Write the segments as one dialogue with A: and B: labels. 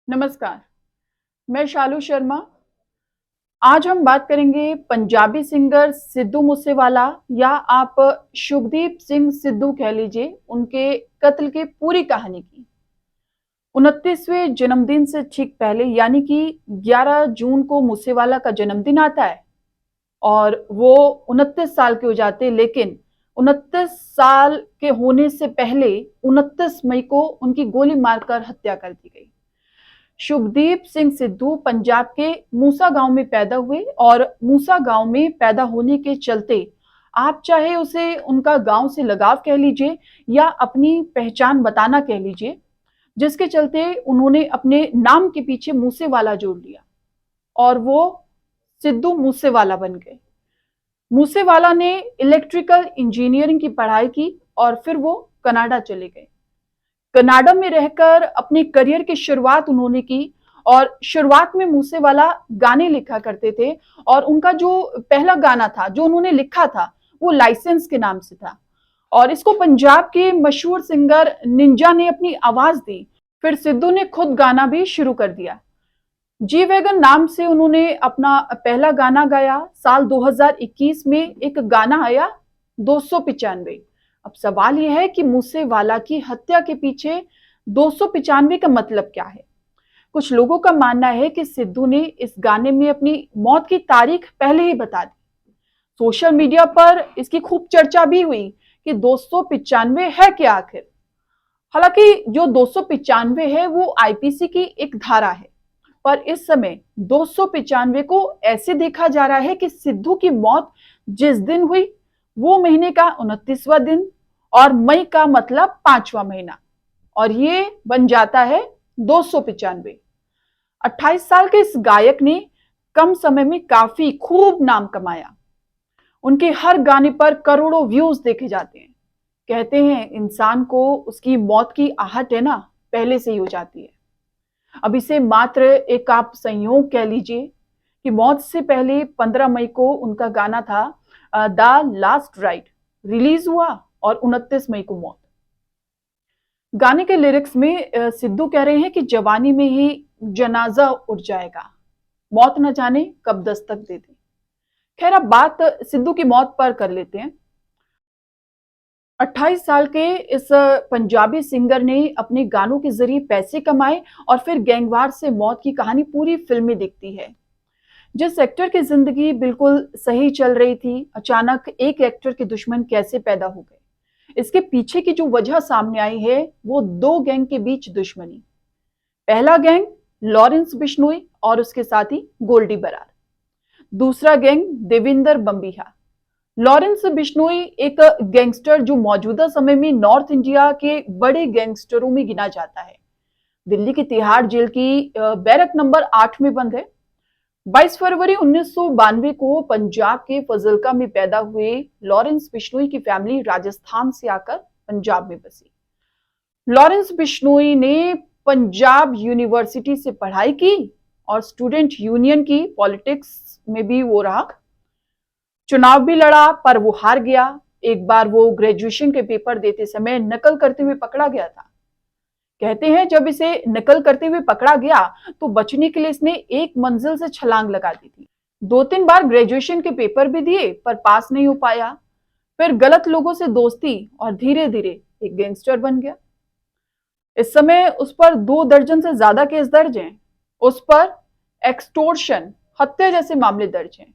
A: नमस्कार, मैं शालू शर्मा। आज हम बात करेंगे पंजाबी सिंगर सिद्धू मूसेवाला या आप शुभदीप सिंह सिद्धू कह लीजिए, उनके कत्ल की पूरी कहानी की। 29वें जन्मदिन से ठीक पहले यानी कि 11 जून को मूसेवाला का जन्मदिन आता है और वो 29 साल के हो जाते, लेकिन 29 साल के होने से पहले 29 मई को उनकी गोली मारकर हत्या कर दी गई। शुभदीप सिंह सिद्धू पंजाब के मूसा गांव में पैदा हुए और मूसा गांव में पैदा होने के चलते आप चाहे उसे उनका गांव से लगाव कह लीजिए या अपनी पहचान बताना कह लीजिए, जिसके चलते उन्होंने अपने नाम के पीछे मूसेवाला जोड़ लिया और वो सिद्धू मूसेवाला बन गए। मूसेवाला ने इलेक्ट्रिकल इंजीनियरिंग की पढ़ाई की और फिर वो कनाडा चले गए। कनाडा में रहकर अपने करियर की शुरुआत उन्होंने की और शुरुआत में मूसेवाला गाने लिखा करते थे और उनका जो पहला गाना था जो उन्होंने लिखा था वो लाइसेंस के नाम से था और इसको पंजाब के मशहूर सिंगर निंजा ने अपनी आवाज दी। फिर सिद्धू ने खुद गाना भी शुरू कर दिया। जी वैगन नाम से उन्होंने अपना पहला गाना गाया। साल 2021 में एक गाना आया 295। अब सवाल यह है कि मूसेवाला की हत्या के पीछे 295 का मतलब क्या है। कुछ लोगों का मानना है कि सिद्धू ने इस गाने में अपनी मौत की तारीख पहले ही बता दी। सोशल मीडिया पर इसकी खूब चर्चा भी हुई कि 295 है क्या आखिर। हालांकि जो 295 है वो आईपीसी की एक धारा है, पर इस समय 295 को ऐसे देखा जा रहा है कि सिद्धू की मौत जिस दिन हुई वो महीने का 29वां दिन और मई का मतलब 5वां महीना, और ये बन जाता है 295। 28 साल के इस गायक ने कम समय में काफी खूब नाम कमाया। उनके हर गाने पर करोड़ों व्यूज देखे जाते हैं। कहते हैं इंसान को उसकी मौत की आहट है ना, पहले से ही हो जाती है। अब इसे मात्र एक आप संयोग कह लीजिए कि मौत से पहले 15 मई को उनका गाना था द लास्ट राइड रिलीज हुआ और 29 मई को मौत। गाने के लिरिक्स में सिद्धू कह रहे हैं कि जवानी में ही जनाजा उठ जाएगा, मौत न जाने कब दस्तक दे दे। खैर अब बात सिद्धू की मौत पर कर लेते हैं। 28 साल के इस पंजाबी सिंगर ने अपने गानों के जरिए पैसे कमाए और फिर गैंगवार से मौत की कहानी पूरी फिल्म में दिखती है। जिस एक्टर की जिंदगी बिल्कुल सही चल रही थी, अचानक एक एक्टर के दुश्मन कैसे पैदा हो गए। इसके पीछे की जो वजह सामने आई है वो दो गैंग के बीच दुश्मनी। पहला गैंग लॉरेंस बिश्नोई और उसके साथी गोल्डी बरार। दूसरा गैंग देविंदर बम्बिहा। लॉरेंस बिश्नोई एक गैंगस्टर जो मौजूदा समय में नॉर्थ इंडिया के बड़े गैंगस्टरों में गिना जाता है। दिल्ली की तिहाड़ जेल की बैरक नंबर 8 में बंद है। 22 फरवरी 1992 को पंजाब के फजलका में पैदा हुए लॉरेंस बिश्नोई की फैमिली राजस्थान से आकर पंजाब में बसी। लॉरेंस बिश्नोई ने पंजाब यूनिवर्सिटी से पढ़ाई की और स्टूडेंट यूनियन की पॉलिटिक्स में भी वो रहा। चुनाव भी लड़ा पर वो हार गया। एक बार वो ग्रेजुएशन के पेपर देते समय नकल करते हुए पकड़ा गया था। कहते हैं जब इसे नकल करते हुए पकड़ा गया तो बचने के लिए इसने एक मंजिल से छलांग लगा दी थी। 2-3 बार ग्रेजुएशन के पेपर भी दिए पर पास नहीं हो पाया। फिर गलत लोगों से दोस्ती और धीरे धीरे एक गैंगस्टर बन गया। इस समय उस पर 2 दर्जन से ज्यादा केस दर्ज हैं। उस पर एक्सटोर्शन, हत्या जैसे मामले दर्ज हैं।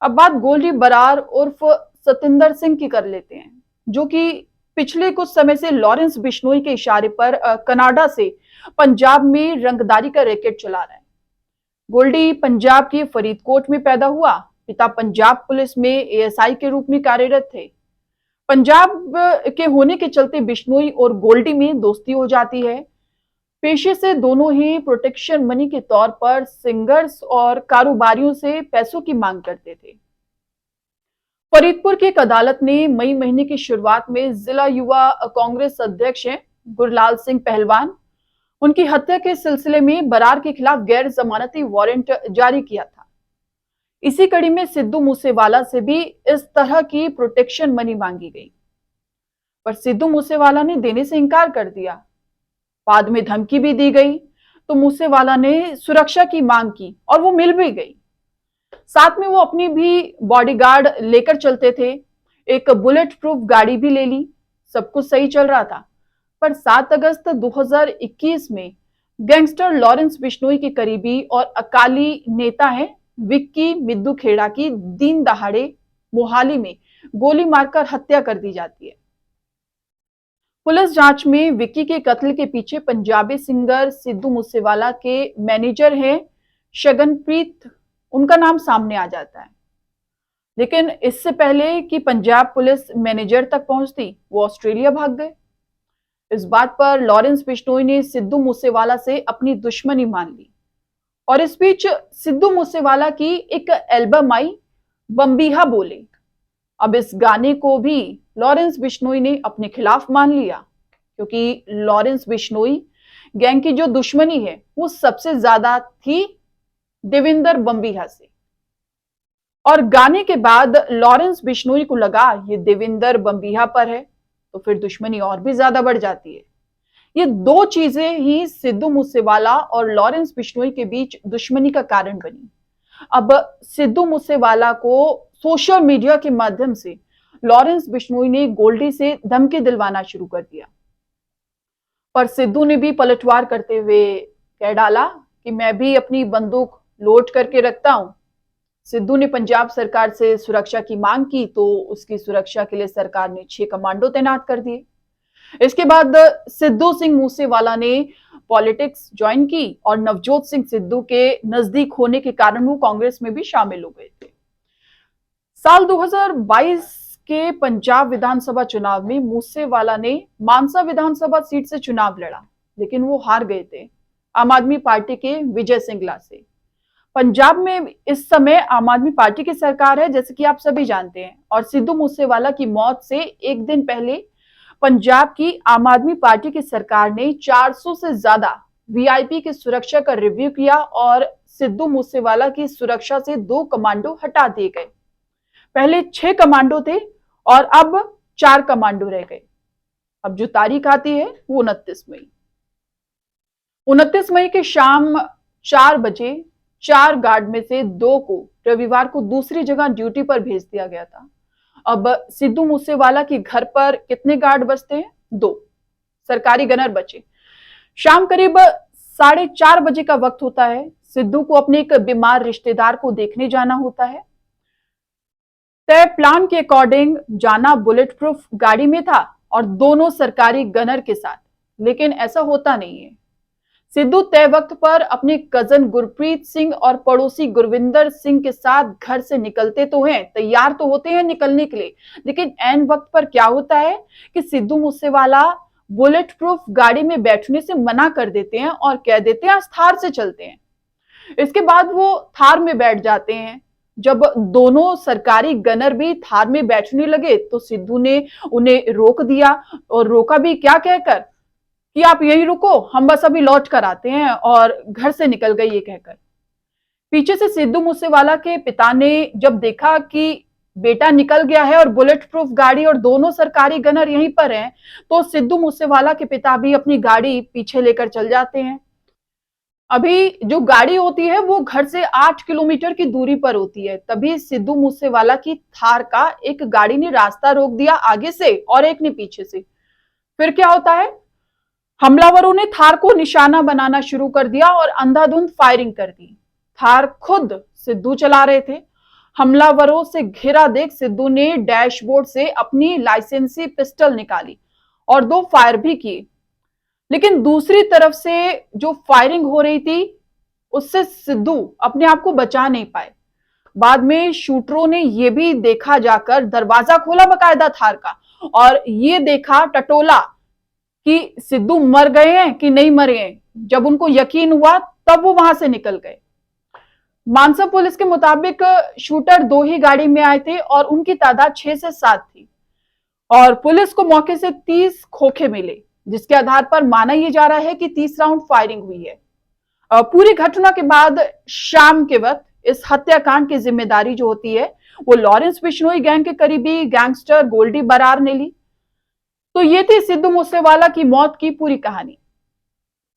A: अब बात गोल्डी बरार उर्फ सतिंदर सिंह की कर लेते हैं, जो कि पिछले कुछ समय से लॉरेंस बिश्नोई के इशारे पर कनाडा से पंजाब में रंगदारी का रैकेट चला रहा है। गोल्डी पंजाब के फरीदकोट में पैदा हुआ। पिता पंजाब पुलिस में एएसआई के रूप में कार्यरत थे। पंजाब के होने के चलते बिश्नोई और गोल्डी में दोस्ती हो जाती है। पेशे से दोनों ही प्रोटेक्शन मनी के तौर पर सिंगर्स और कारोबारियों से पैसों की मांग करते थे। फरीदपुर की एक अदालत ने मई महीने की शुरुआत में जिला युवा कांग्रेस अध्यक्ष हैं गुरलाल सिंह पहलवान, उनकी हत्या के सिलसिले में बरार के खिलाफ गैर जमानती वारंट जारी किया था। इसी कड़ी में सिद्धू मूसेवाला से भी इस तरह की प्रोटेक्शन मनी मांगी गई, पर सिद्धू मूसेवाला ने देने से इनकार कर दिया। बाद में धमकी भी दी गई। तो मूसेवाला ने सुरक्षा की मांग की और वो मिल भी गई। साथ में वो अपनी भी बॉडीगार्ड लेकर चलते थे, एक बुलेट प्रूफ गाड़ी भी ले ली। सब कुछ सही चल रहा था। पर 7 अगस्त 2021 में गैंगस्टर लॉरेंस बिश्नोई के करीबी और अकाली नेता हैं विक्की मिद्दू खेड़ा की दिन दहाड़े मोहाली में गोली मारकर हत्या कर दी जाती है। पुलिस जांच में विक्की के कत्ल के पीछे पंजाबी सिंगर सिद्धू मूसेवाला के मैनेजर हैं शगनप्रीत, उनका नाम सामने आ जाता है। लेकिन इससे पहले कि पंजाब पुलिस मैनेजर तक पहुंचती, वो ऑस्ट्रेलिया भाग गए। इस बात पर लॉरेंस बिश्नोई ने सिद्धू मूसेवाला से अपनी दुश्मनी मान ली और इस बीच सिद्धू मूसेवाला की एक एल्बम आई, बम्बीहा बोले। अब इस गाने को भी लॉरेंस बिश्नोई ने अपने खिलाफ मान लिया, क्योंकि लॉरेंस बिश्नोई गैंग की जो दुश्मनी है वो सबसे ज्यादा थी देविंदर बम्बीहा से। और गाने के बाद लॉरेंस बिश्नोई को लगा ये देविंदर बम्बीहा पर है, तो फिर दुश्मनी और भी ज्यादा बढ़ जाती है। ये दो चीजें ही सिद्धू मूसेवाला और लॉरेंस बिश्नोई के बीच दुश्मनी का कारण बनी। अब सिद्धू मूसेवाला को सोशल मीडिया के माध्यम से लॉरेंस बिश्नोई ने गोल्डी से धमकी दिलवाना शुरू कर दिया। पर सिद्धू ने भी पलटवार करते हुए कह डाला कि मैं भी अपनी बंदूक लोड करके रखता हूं। सिद्धू ने पंजाब सरकार से सुरक्षा की मांग की, तो उसकी सुरक्षा के लिए सरकार ने 6 कमांडो तैनात कर दिए। इसके बाद सिद्धू सिंह मूसेवाला ने पॉलिटिक्स ज्वाइन की और नवजोत सिंह सिद्धू के नजदीक होने के कारण वो कांग्रेस में भी शामिल हो गए थे। साल 2022 के पंजाब विधानसभा चुनाव में मूसेवाला ने मानसा विधानसभा सीट से चुनाव लड़ा, लेकिन वो हार गए थे आम आदमी पार्टी के विजय सिंगला से। पंजाब में इस समय आम आदमी पार्टी की सरकार है, जैसे कि आप सभी जानते हैं, और सिद्धू मूसेवाला की मौत से एक दिन पहले पंजाब की आम आदमी पार्टी की सरकार ने 400 से ज्यादा वीआईपी की सुरक्षा का रिव्यू किया और सिद्धू मूसेवाला की सुरक्षा से 2 कमांडो हटा दिए गए। पहले 6 कमांडो थे और अब 4 कमांडो रह गए। अब जो तारीख आती है वो 29 मई के शाम 4 बजे 4 गार्ड में से 2 को रविवार को दूसरी जगह ड्यूटी पर भेज दिया गया था। अब सिद्धू मूसेवाला के घर पर कितने गार्ड बचते हैं? 2 सरकारी गनर बचे। शाम करीब 4:30 बजे का वक्त होता है। सिद्धू को अपने एक बीमार रिश्तेदार को देखने जाना होता है। तय प्लान के अकॉर्डिंग जाना बुलेट प्रूफ गाड़ी में था और दोनों सरकारी गनर के साथ, लेकिन ऐसा होता नहीं है। सिद्धू तय वक्त पर अपने कजन गुरप्रीत सिंह और पड़ोसी गुरविंदर सिंह के साथ घर से निकलते तो हैं, तैयार तो होते हैं निकलने के लिए, लेकिन ऐन वक्त पर क्या होता है कि सिद्धू मूसेवाला बुलेट प्रूफ गाड़ी में बैठने से मना कर देते हैं और कह देते हैं आज थार से चलते हैं। इसके बाद वो थार में बैठ जाते हैं। जब दोनों सरकारी गनर भी थार में बैठने लगे तो सिद्धू ने उन्हें रोक दिया, और रोका भी क्या कहकर कि आप यहीं रुको, हम बस अभी लौट कर आते हैं, और घर से निकल गई ये कहकर। पीछे से सिद्धू मूसेवाला के पिता ने जब देखा कि बेटा निकल गया है और बुलेट प्रूफ गाड़ी और दोनों सरकारी गनर यहीं पर हैं, तो सिद्धू मूसेवाला के पिता भी अपनी गाड़ी पीछे लेकर चल जाते हैं। अभी जो गाड़ी होती है वो घर से 8 किलोमीटर की दूरी पर होती है। तभी सिद्धू मूसेवाला की थार का एक गाड़ी ने रास्ता रोक दिया आगे से और एक ने पीछे से। फिर क्या होता है, हमलावरों ने थार को निशाना बनाना शुरू कर दिया और अंधाधुंध फायरिंग कर दी। थार खुद सिद्धू चला रहे थे। हमलावरों से घिरा देख सिद्धू ने डैशबोर्ड से अपनी लाइसेंसी पिस्टल निकाली और 2 फायर भी किए, लेकिन दूसरी तरफ से जो फायरिंग हो रही थी उससे सिद्धू अपने आप को बचा नहीं पाए। बाद में शूटरों ने यह भी देखा, जाकर दरवाजा खोला बकायदा थार का, और ये देखा टटोला कि सिद्धू मर गए हैं कि नहीं मरे हैं। जब उनको यकीन हुआ तब वो वहां से निकल गए। मानसा पुलिस के मुताबिक शूटर 2 ही गाड़ी में आए थे और उनकी तादाद 6 से 7 थी, और पुलिस को मौके से 30 खोखे मिले, जिसके आधार पर माना यह जा रहा है कि 30 राउंड फायरिंग हुई है। पूरी घटना के बाद शाम के वक्त इस हत्याकांड की जिम्मेदारी जो होती है वो लॉरेंस बिश्नोई गैंग के करीबी गैंगस्टर गोल्डी बरार ने ली। तो ये थी सिद्धू मूसेवाला की मौत की पूरी कहानी।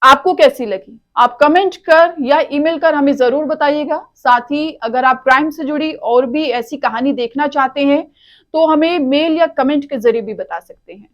A: आपको कैसी लगी? आप कमेंट कर या ईमेल कर हमें जरूर बताइएगा। साथ ही अगर आप क्राइम से जुड़ी और भी ऐसी कहानी देखना चाहते हैं तो हमें मेल या कमेंट के जरिए भी बता सकते हैं।